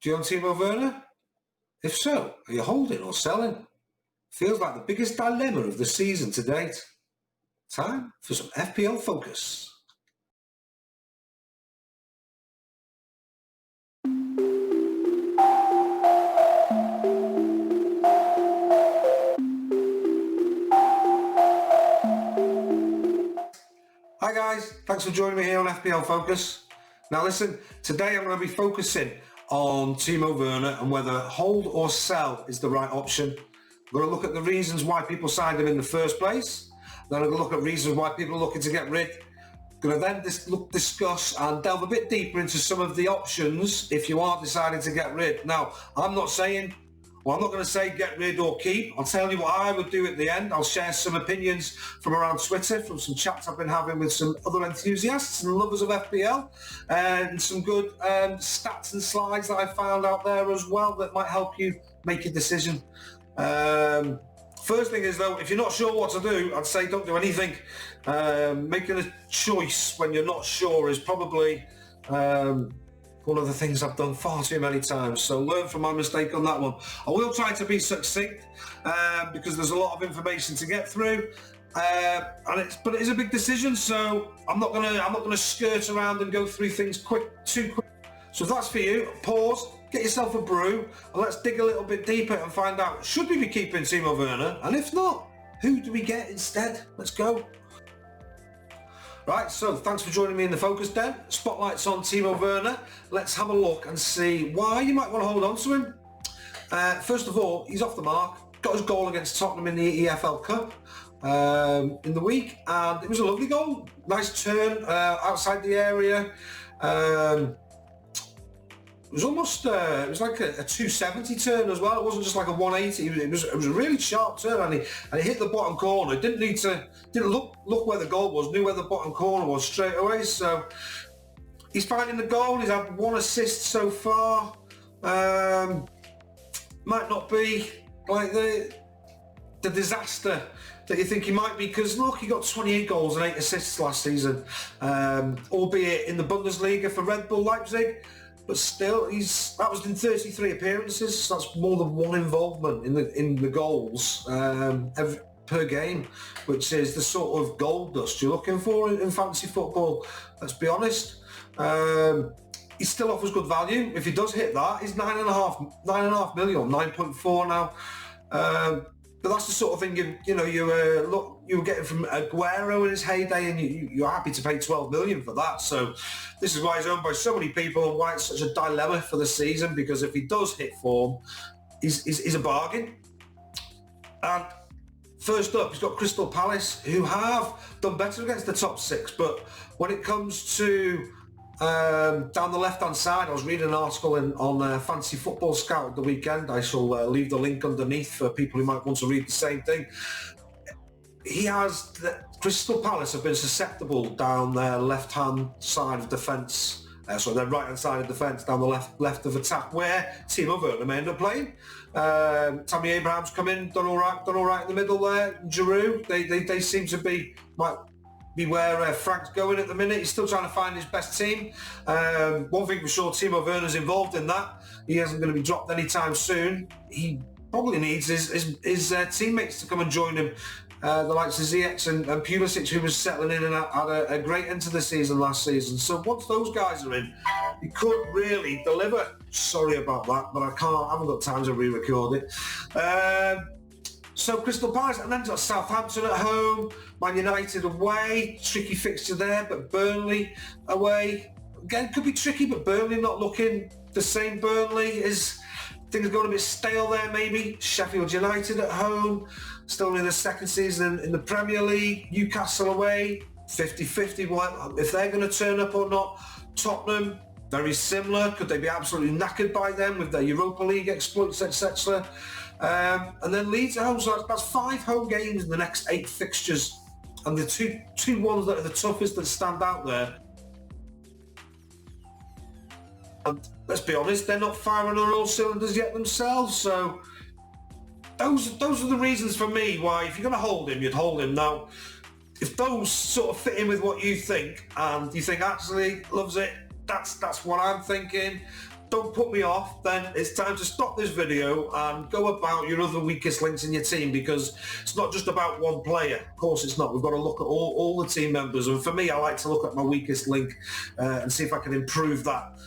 Do you own Timo Werner? If so, are you holding or selling? Feels like the biggest dilemma of the season to date. Time for some FPL focus. Hi guys, thanks for joining me here on FPL Focus. Now listen, today I'm going to be focusing on Timo Werner and whether hold or sell is the right option. I'm going to look at the reasons why people signed him in the first place. Then I'm going to look at reasons why people are looking to get rid. I'm going to then discuss and delve a bit deeper into some of the options if you are deciding to get rid. Now, I'm not going to say get rid or keep. I'll tell you what I would do at the end. I'll share some opinions from around Twitter, from some chats I've been having with some other enthusiasts and lovers of FPL, and some good stats and slides that I found out there as well that might help you make a decision. First thing is though, if you're not sure what to do, I'd say don't do anything. Making a choice when you're not sure is probably one of the things I've done far too many times, so learn from my mistake on that one. I will try to be succinct because there's a lot of information to get through, but it is a big decision, so I'm not gonna skirt around and go through things too quick. So if that's for you, pause, get yourself a brew, and let's dig a little bit deeper and find out, should we be keeping Timo Werner? And if not, who do we get instead? Let's go. Right, so thanks for joining me in the Focus Den. Spotlight's on Timo Werner. Let's have a look and see why you might want to hold on to him. First of all, he's off the mark. Got his goal against Tottenham in the EFL Cup in the week, and it was a lovely goal. Nice turn outside the area. It was almost, it was like a 270 turn as well. It wasn't just like a 180. It was a really sharp turn, and he hit the bottom corner. Didn't look where the goal was. Knew where the bottom corner was straight away. So he's finding the goal. He's had 1 assist so far. Might not be like the disaster that you think he might be, because look, he got 28 goals and 8 assists last season, albeit in the Bundesliga for Red Bull Leipzig. But still, that was in 33 appearances. So that's more than 1 involvement in the goals per game, which is the sort of gold dust you're looking for in fantasy football. Let's be honest. He still offers good value. If he does hit that, he's 9.5 million, 9.4 now. But that's the sort of thing you were getting from Aguero in his heyday, and you're happy to pay 12 million for that. So this is why he's owned by so many people and why it's such a dilemma for the season, because if he does hit form, he's a bargain. And first up, he's got Crystal Palace, who have done better against the top 6. But when it comes to down the left-hand side, I was reading an article on Fantasy Football Scout at the weekend. I shall leave the link underneath for people who might want to read the same thing. Crystal Palace have been susceptible down their left-hand side of defence, so their right-hand side of defence, down the left of attack, where Timo Werner may end up playing. Tammy Abraham's come in, done all right in the middle there. Giroud, they seem to be where Frank's going at the minute. He's still trying to find his best team. One thing for sure, Timo Werner's involved in that. He isn't going to be dropped anytime soon. He probably needs his teammates to come and join him. The likes of Ziyech and Pulisic, who was settling in and had a great end to the season last season. So once those guys are in, he could really deliver. Sorry about that, but I haven't got time to re-record it. So Crystal Palace, and then got Southampton at home, Man United away, tricky fixture there, but Burnley away. Again, could be tricky, but Burnley not looking the same Burnley. Things are going a bit stale there maybe. Sheffield United at home, still in the second season in the Premier League. Newcastle away, 50-50 if they're going to turn up or not. Tottenham, very similar. Could they be absolutely knackered by them with their Europa League exploits, etc.? And then Leeds at home, so that's 5 home games in the next 8 fixtures. And the two ones that are the toughest that stand out there, and let's be honest, they're not firing on all cylinders yet themselves. So those are the reasons for me why, if you're going to hold him, you'd hold him. Now, if those sort of fit in with what you think, and you think actually loves it, that's what I'm thinking, don't put me off, then it's time to stop this video and go about your other weakest links in your team, because it's not just about one player. Of course it's not. We've got to look at all the team members, and for me, I like to look at my weakest link and see if I can improve that.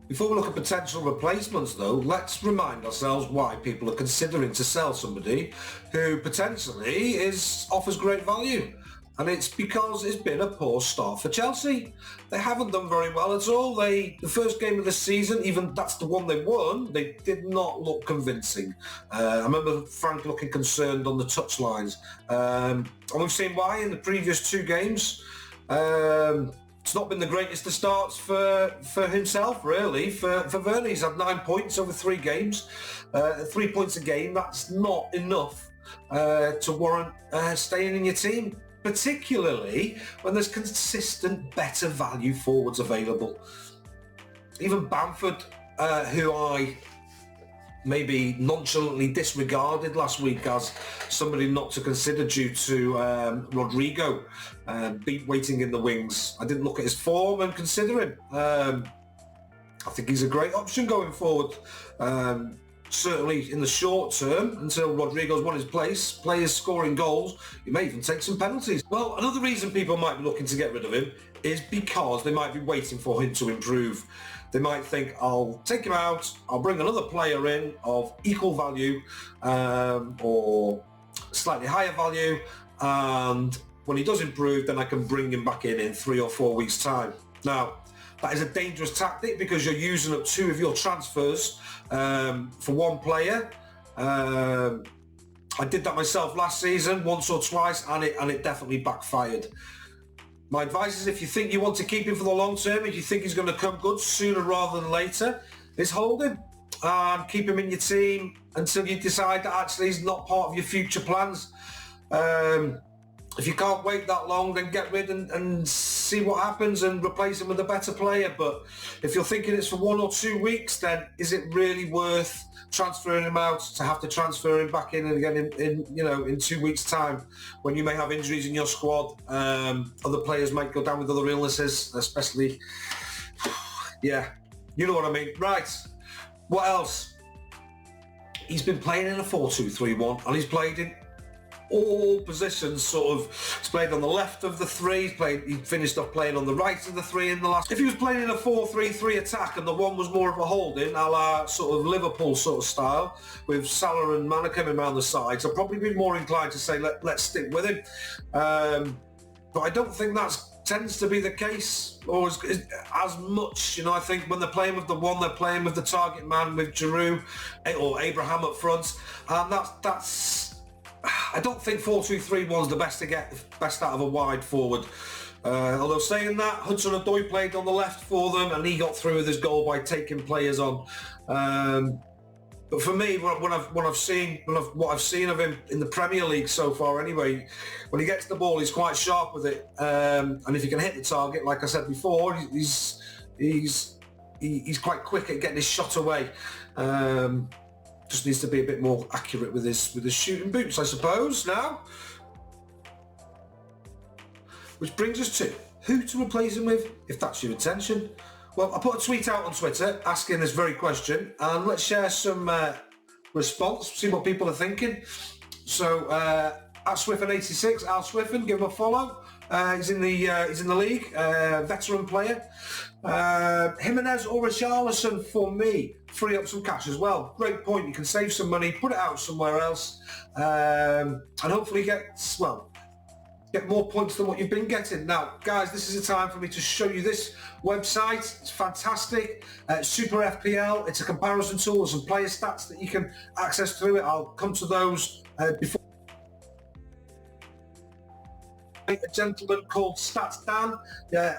Before we look at potential replacements though, let's remind ourselves why people are considering to sell somebody who potentially offers great value. And it's because it's been a poor start for Chelsea. They haven't done very well at all. The first game of the season, even that's the one they won, they did not look convincing. I remember Frank looking concerned on the touchlines. And we've seen why in the previous 2 games. It's not been the greatest of starts for himself, really. For Werner, he's had 9 points over 3 games. 3 points a game, that's not enough to warrant staying in your team, particularly when there's consistent, better value forwards available. Even Bamford, who I maybe nonchalantly disregarded last week as somebody not to consider due to Rodrigo waiting in the wings. I didn't look at his form and consider him. I think he's a great option going forward. Certainly in the short term, until Rodrigo's won his place, players scoring goals, he may even take some penalties. Well, another reason people might be looking to get rid of him is because they might be waiting for him to improve. They might think, I'll take him out, I'll bring another player in of equal value or slightly higher value, and when he does improve, then I can bring him back in 3 or 4 weeks' time. Now, that is a dangerous tactic because you're using up 2 of your transfers for one player. I did that myself last season once or twice, and it definitely backfired. My advice is, if you think you want to keep him for the long term, if you think he's going to come good sooner rather than later, is hold him and keep him in your team until you decide that actually he's not part of your future plans. If you can't wait that long, then get rid and see what happens and replace him with a better player. But if you're thinking it's for 1 or 2 weeks, then is it really worth transferring him out to have to transfer him back in again in 2 weeks' time, when you may have injuries in your squad? Other players might go down with other illnesses, especially. Yeah, you know what I mean. Right. What else? He's been playing in a 4-2-3-1, and he's played in all positions, sort of. He's played on the left of the 3, he finished off playing on the right of the 3 in the last. If he was playing in a 4-3-3 attack and the one was more of a holding, a la sort of Liverpool sort of style, with Salah and Mane coming around the sides, I'd probably be more inclined to say let's stick with him. But I don't think that tends to be the case, or as much. I think when they're playing with the one, they're playing with the target man, with Giroud or Abraham up front, and that's. I don't think 4-2-3-1 is the best out of a wide forward. Although saying that, Hudson-Odoi played on the left for them, and he got through with his goal by taking players on. But for me, what I've seen of him in the Premier League so far, anyway, when he gets the ball, he's quite sharp with it, and if he can hit the target, like I said before, he's quite quick at getting his shot away. Just needs to be a bit more accurate with his shooting boots, I suppose, now. Which brings us to who to replace him with, if that's your intention. Well, I put a tweet out on Twitter asking this very question, and let's share some response, see what people are thinking. So, at Swiffin86, Al Swiffin, give him a follow. He's in the league, veteran player. Jimenez or Richarlison for me, free up some cash as well. Great point. You can save some money, put it out somewhere else, and hopefully get more points than what you've been getting. Now, guys, this is the time for me to show you this website. It's fantastic. Super FPL. It's a comparison tool with some player stats that you can access through it. I'll come to those before. A gentleman called Stats Dan.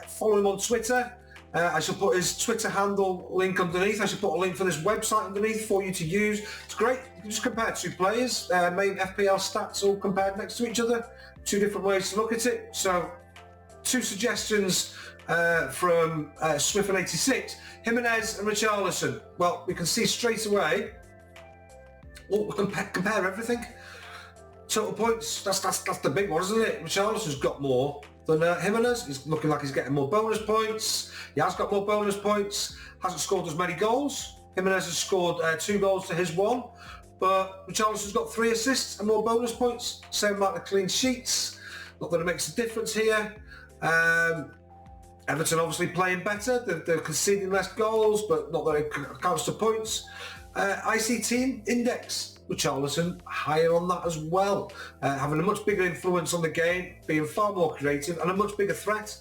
Follow him on Twitter. I shall put his Twitter handle link underneath. I shall put a link for this website underneath for you to use. It's great. You can just compare 2 players, main FPL stats all compared next to each other. 2 different ways to look at it. So 2 suggestions from Swiffin86, Jimenez and Richarlison. Well, we can see straight away. Well, we can compare everything. Total points, that's the big one, isn't it? Richarlison's got more than Jimenez. He's looking like he's getting more bonus points. He has got more bonus points. Hasn't scored as many goals. Jimenez has scored 2 goals to his 1. But Richarlison's got 3 assists and more bonus points. Same amount of clean sheets. Not that it makes a difference here. Everton obviously playing better. They're conceding less goals, but not that it counts to points. ICT index, Richarlison higher on that as well. Having a much bigger influence on the game, being far more creative and a much bigger threat.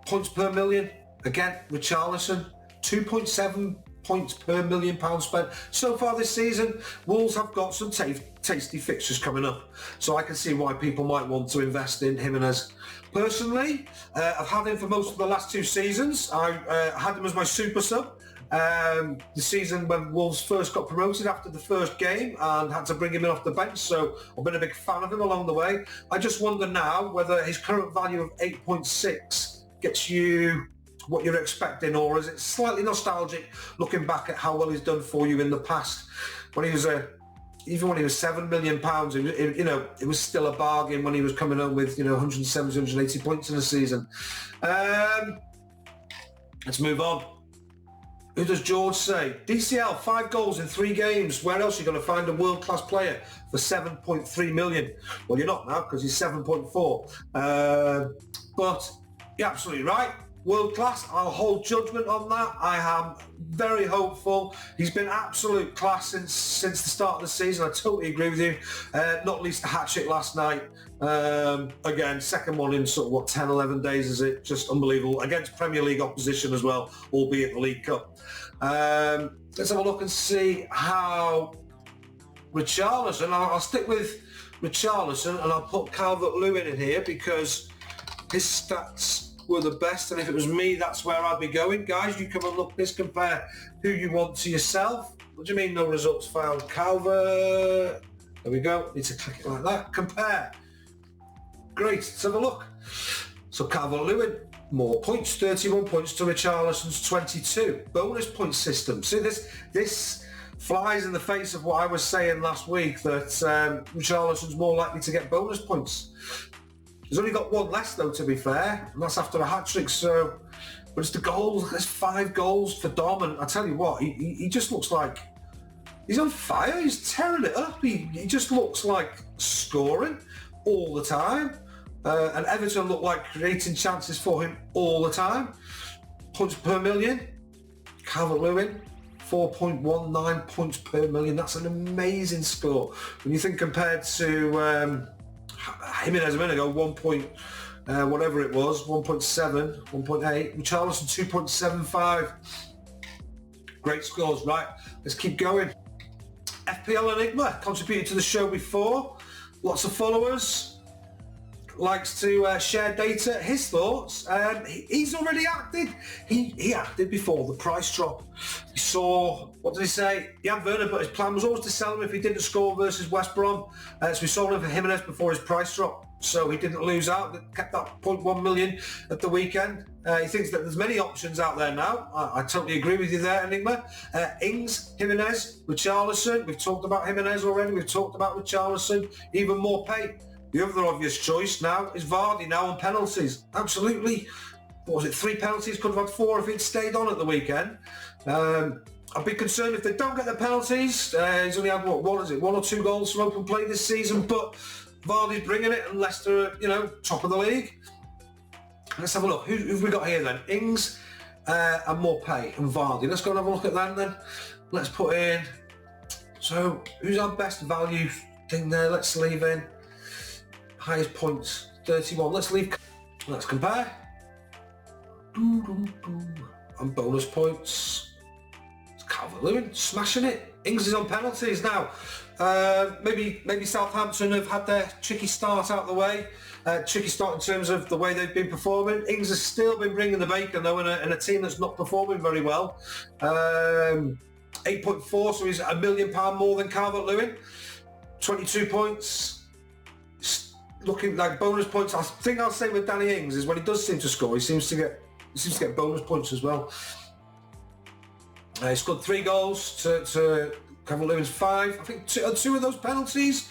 Points per million, again, Richarlison, 2.7 points per £1 million spent. So far this season, Wolves have got some tasty fixtures coming up. So I can see why people might want to invest in Jimenez. Personally, I've had him for most of the last 2 seasons. I had him as my super sub. The season when Wolves first got promoted after the first game and had to bring him in off the bench, so I've been a big fan of him along the way. I just wonder now whether his current value of 8.6 gets you what you're expecting, or is it slightly nostalgic looking back at how well he's done for you in the past? When he was even when he was £7 million, it was still a bargain when he was coming home with 170, 180 points in a season. Let's move on. Who does George say? DCL, 5 goals in 3 games. Where else are you going to find a world-class player for 7.3 million? Well, you're not now because he's 7.4. But you're absolutely right. World-class. I'll hold judgment on that. I am very hopeful. He's been absolute class since the start of the season. I totally agree with you. Not least the hat-trick last night. Again, second one in sort of 10, 11 days, is it? Just unbelievable. Against Premier League opposition as well, albeit the League Cup. Let's have a look and see how Richarlison, I'll stick with Richarlison and I'll put Calvert-Lewin in here because his stats were the best, and if it was me, that's where I'd be going. Guys, you come and look this, compare who you want to yourself. What do you mean no results found? Calvert, there we go, need to click it like that. Compare. Great, let's have a look. So Calvert-Lewin, more points, 31 points to Richarlison's 22. Bonus point system. See, this flies in the face of what I was saying last week, that Richarlison's more likely to get bonus points. He's only got 1 less though, to be fair, and that's after a hat-trick, so... But it's the goals, there's 5 goals for Dom, and I tell you what, he just looks like... He's on fire, he's tearing it up, he just looks like scoring all the time. And Everton look like creating chances for him all the time. Points per million, Calvert-Lewin, 4.19 points per million. That's an amazing score. When you think compared to Jimenez a minute ago, 1 point, whatever it was, 1.7, 1.8. Richarlison, 2.75. Great scores, right? Let's keep going. FPL Enigma contributed to the show before. Lots of followers. Likes to share data. His thoughts. He's already acted. He acted before the price drop. He saw, what did he say? He had Werner, but his plan was always to sell him if he didn't score versus West Brom. So we sold him for Jimenez before his price drop. So he didn't lose out. Kept that 0.1 million at the weekend. He thinks that there's many options out there now. I totally agree with you there, Enigma. Ings, Jimenez, Richarlison. We've talked about Jimenez already. We've talked about Richarlison. Even more pay. The other obvious choice now is Vardy now on penalties. Absolutely. What was it, 3 penalties? Could have had 4 if he'd stayed on at the weekend. I'd be concerned if they don't get the penalties. He's only had, 1 or 2 goals from open play this season, but Vardy's bringing it, and Leicester are, top of the league. Let's have a look. Who've we got here then? Ings and more pay and Vardy. Let's go and have a look at them then. Let's put in, so who's our best value thing there? Let's leave in highest points, 31. Let's compare. And bonus points. It's Calvert-Lewin smashing it. Ings is on penalties now. Maybe Southampton have had their tricky start out of the way. Tricky start in terms of the way they've been performing. Ings has still been bringing the bacon though in a team that's not performing very well. 8.4, so he's £1 million more than Calvert-Lewin. 22 points. Looking like bonus points. I think I'll say with Danny Ings is when he does seem to score, he seems to get bonus points as well. He scored 3 goals to Calvert-Lewin's 5. I think 2 of those penalties.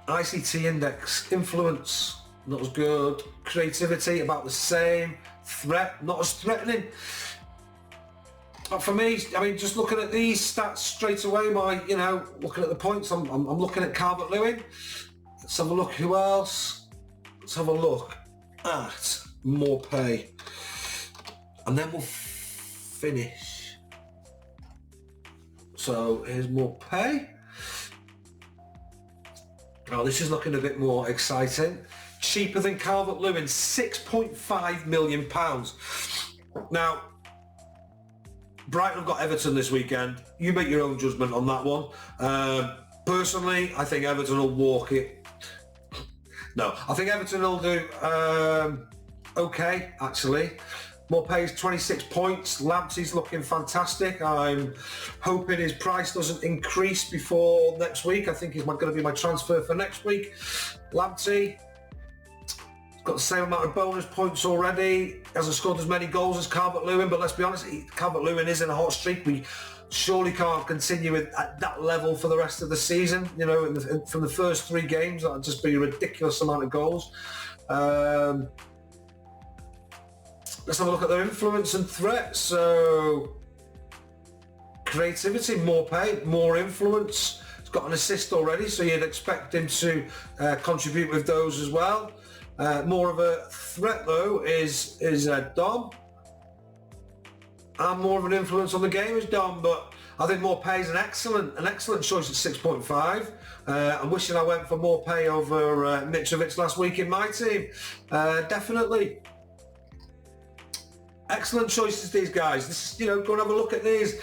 ICT index, influence, not as good. Creativity, about the same. Threat, not as threatening. But for me, I mean, just looking at these stats straight away, looking at the points, I'm looking at Calvert-Lewin. Let's have a look. Who else? Let's have a look at Morpay. And then we'll finish. So here's Morpay. Oh, this is looking a bit more exciting. Cheaper than Calvert-Lewin, £6.5 million. Now, Brighton have got Everton this weekend. You make your own judgment on that one. Personally, I think Everton will walk it. No, I think Everton will do okay, actually. Morpay's 26 points. Lamptey's looking fantastic. I'm hoping his price doesn't increase before next week. I think he's going to be my transfer for next week. Lamptey got the same amount of bonus points already. Hasn't scored as many goals as Calvert-Lewin, but let's be honest, Calvert-Lewin is in a hot streak. We surely can't continue at that level for the rest of the season. From the first 3 games, that'll just be a ridiculous amount of goals. Let's have a look at their influence and threat. So, creativity, Morpay, more influence. He's got an assist already, so you'd expect him to contribute with those as well. More of a threat though is Dom, and more of an influence on the game is Dom. But I think Morpay is an excellent choice at 6.5. I'm wishing I went for Morpay over Mitrovic last week in my team. Definitely. Excellent choices, these guys. This is, go and have a look at these.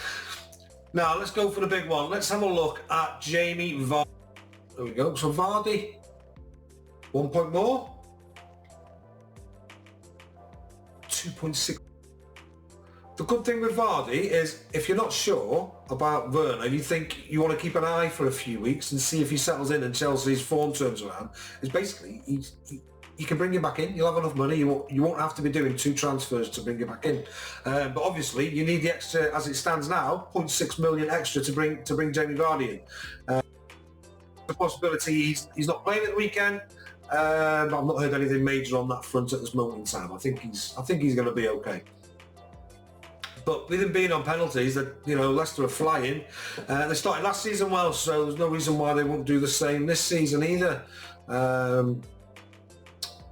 Now, let's go for the big one. Let's have a look at Jamie Vardy. There we go. So Vardy, 1 point more. 2.6. The good thing with Vardy is if you're not sure about Werner, you think you want to keep an eye for a few weeks and see if he settles in and Chelsea's form turns around, is basically you can bring him back in. You'll have enough money. You won't have to be doing 2 transfers to bring him back in. But obviously, you need the extra, as it stands now, 0.6 million extra to bring Jamie Vardy in. The possibility he's not playing at the weekend. But I've not heard anything major on that front at this moment in time. I think he's going to be okay. But with him being on penalties, Leicester are flying. They started last season well, so there's no reason why they won't do the same this season either.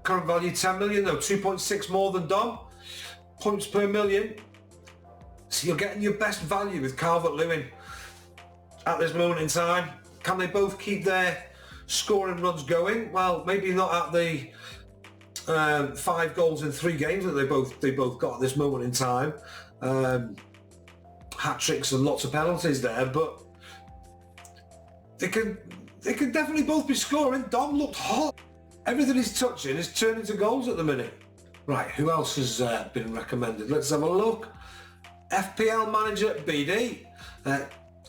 Current value 10 million though, 2.6 more than Dom. Points per million. So you're getting your best value with Calvert-Lewin at this moment in time. Can they both keep their scoring runs going? Well, maybe not at the 5 goals in 3 games that they both got at this moment in time. Hat-tricks and lots of penalties there, but they can definitely both be scoring. Dom looked hot. Everything he's touching is turning to goals at the minute. Right, who else has been recommended? Let's have a look. FPL manager BD.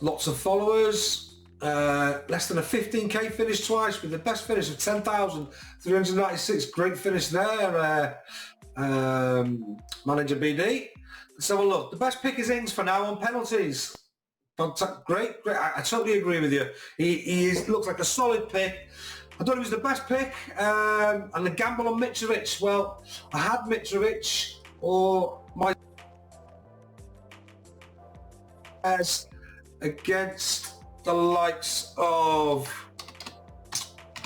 Lots of followers. Less than a 15k finish twice with the best finish of 10,396. Great finish there, manager BD. Let's have a look. The best pick is Ings for now on penalties. Great. I totally agree with you. He looks like a solid pick. I thought he was the best pick, and the gamble on Mitrovic. Well, I had Mitrovic or my as against the likes of.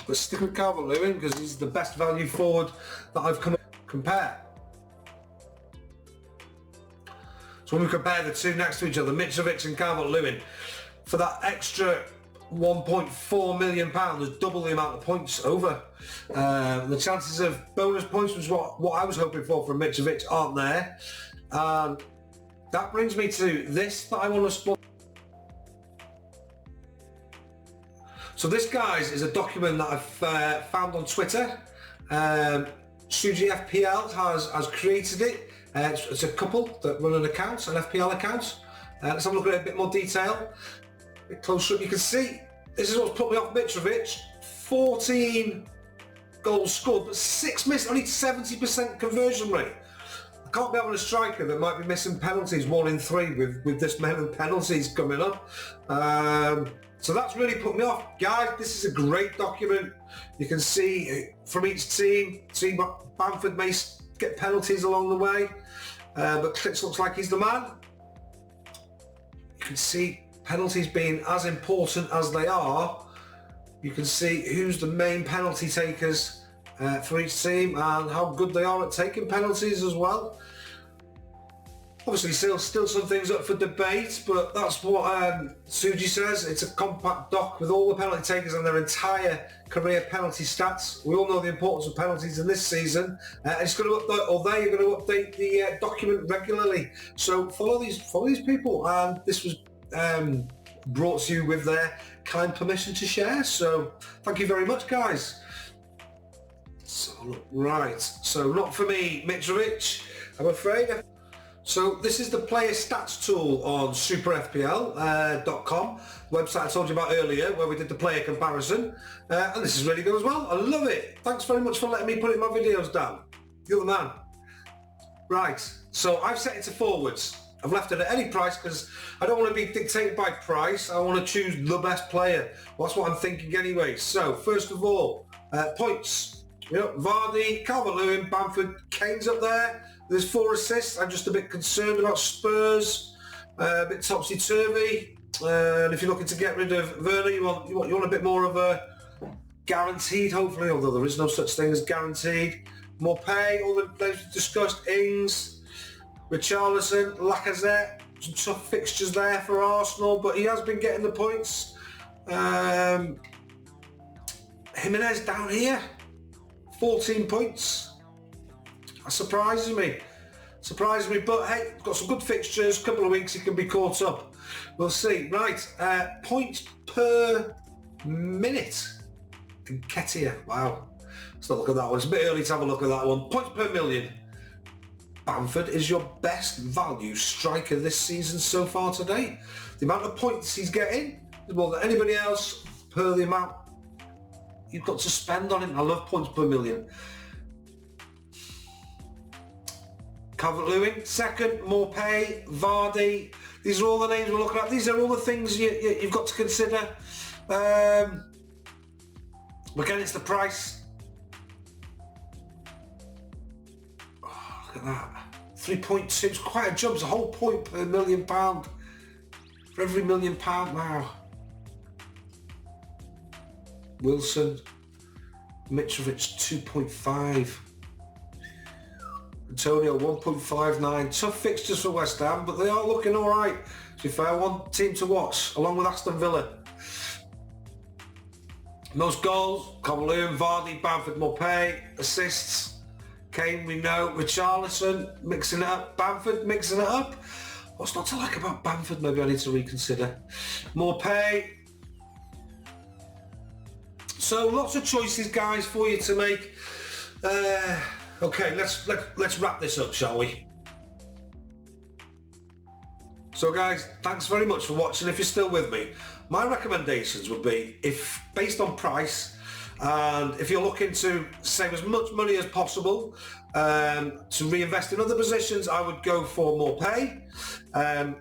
Let's stick with Calvert-Lewin because he's the best value forward that I've come to compare. So when we compare the two next to each other, Mitrovic and Calvert-Lewin, for that extra £1.4 million, there's double the amount of points over. The chances of bonus points was what I was hoping for from Mitrovic aren't there. And that brings me to this that I want to spot. So this, guys, is a document that I've found on Twitter. Suji FPL has created it. It's a couple that run an account, an FPL account. Let's have a look at it in a bit more detail. A bit closer up, you can see this is what's put me off Mitrovic. 14 goals scored, but 6 missed, only 70% conversion rate. I can't be having a striker that might be missing penalties 1 in 3 with this amount of penalties coming up. So that's really put me off. Guys, this is a great document. You can see from each team, see what Bamford may get penalties along the way, but Klitsch looks like he's the man. You can see penalties being as important as they are. You can see who's the main penalty takers for each team and how good they are at taking penalties as well. Obviously still some things up for debate, but that's what Suji says. It's a compact doc with all the penalty takers and their entire career penalty stats. We all know the importance of penalties in this season. It's going to update, or they are going to update the document regularly. So follow these people, and this was brought to you with their kind permission to share. So thank you very much, guys. So right, so not for me, Mitrovic, I'm afraid. So this is the player stats tool on superfpl.com, website I told you about earlier, where we did the player comparison, and this is really good as well. I love it. Thanks very much for letting me put it in my videos down. You're the man. Right, so I've set it to forwards. I've left it at any price because I don't want to be dictated by price. I want to choose the best player. Well, that's what I'm thinking anyway. So first of all, points. You know, Vardy, Calvert-Lewin, Bamford, Kane's up there. There's 4 assists. I'm just a bit concerned about Spurs, a bit topsy-turvy. And if you're looking to get rid of Werner, you want a bit more of a guaranteed, hopefully, although there is no such thing as guaranteed. More pay, all the players we discussed, Ings, Richarlison, Lacazette, some tough fixtures there for Arsenal, but he has been getting the points. Jimenez down here, 14 points. That surprises me, but hey, got some good fixtures, couple of weeks he can be caught up. We'll see. Right, points per minute. Nketiah, wow. Let's not look at that one. It's a bit early to have a look at that one. Points per million. Bamford is your best value striker this season so far today. The amount of points he's getting is more than anybody else per the amount you've got to spend on him. I love points per million. Calvert-Lewin, second, more pay, Vardy. These are all the names we're looking at. These are all the things you've got to consider. Again, it's the price. Oh, look at that. 3.2, it's quite a jump. It's a whole point per £1 million. For every £1 million, wow. Wilson, Mitrovic 2.5. Antonio 1.59. Tough fixtures for West Ham, but they are looking all right. To be fair, one team to watch, along with Aston Villa. Most goals, Calvert-Lewin, Vardy, Bamford, Mopé. Assists, Kane, we know. Richarlison, mixing it up. Bamford, mixing it up. What's not to like about Bamford? Maybe I need to reconsider. Mopé. So lots of choices, guys, for you to make. Okay, let's wrap this up, shall we? So guys, thanks very much for watching. If you're still with me, my recommendations would be, if based on price, and if you're looking to save as much money as possible to reinvest in other positions, I would go for more pay.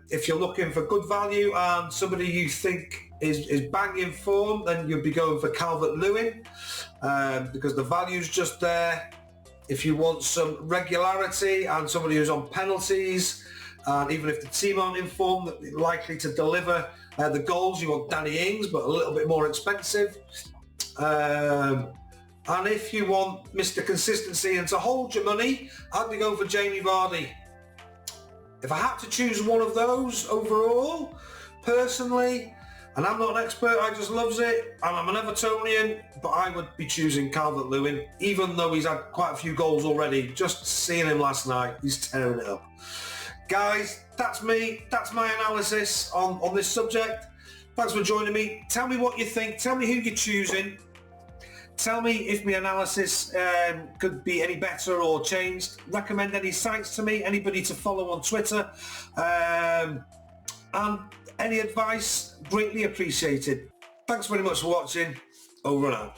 If you're looking for good value and somebody you think is banging form, then you'd be going for Calvert-Lewin because the value's just there. If you want some regularity and somebody who's on penalties, and even if the team aren't in form, that they're likely to deliver the goals, you want Danny Ings, but a little bit more expensive. And if you want Mr. Consistency and to hold your money, I'd be going for Jamie Vardy. If I had to choose one of those overall, personally, and I'm not an expert, I just loves it, and I'm an Evertonian, but I would be choosing Calvert-Lewin, even though he's had quite a few goals already. Just seeing him last night, he's tearing it up. Guys, that's me. That's my analysis on this subject. Thanks for joining me. Tell me what you think. Tell me who you're choosing. Tell me if my analysis could be any better or changed. Recommend any sites to me, anybody to follow on Twitter. And any advice, greatly appreciated. Thanks very much for watching. Over and out.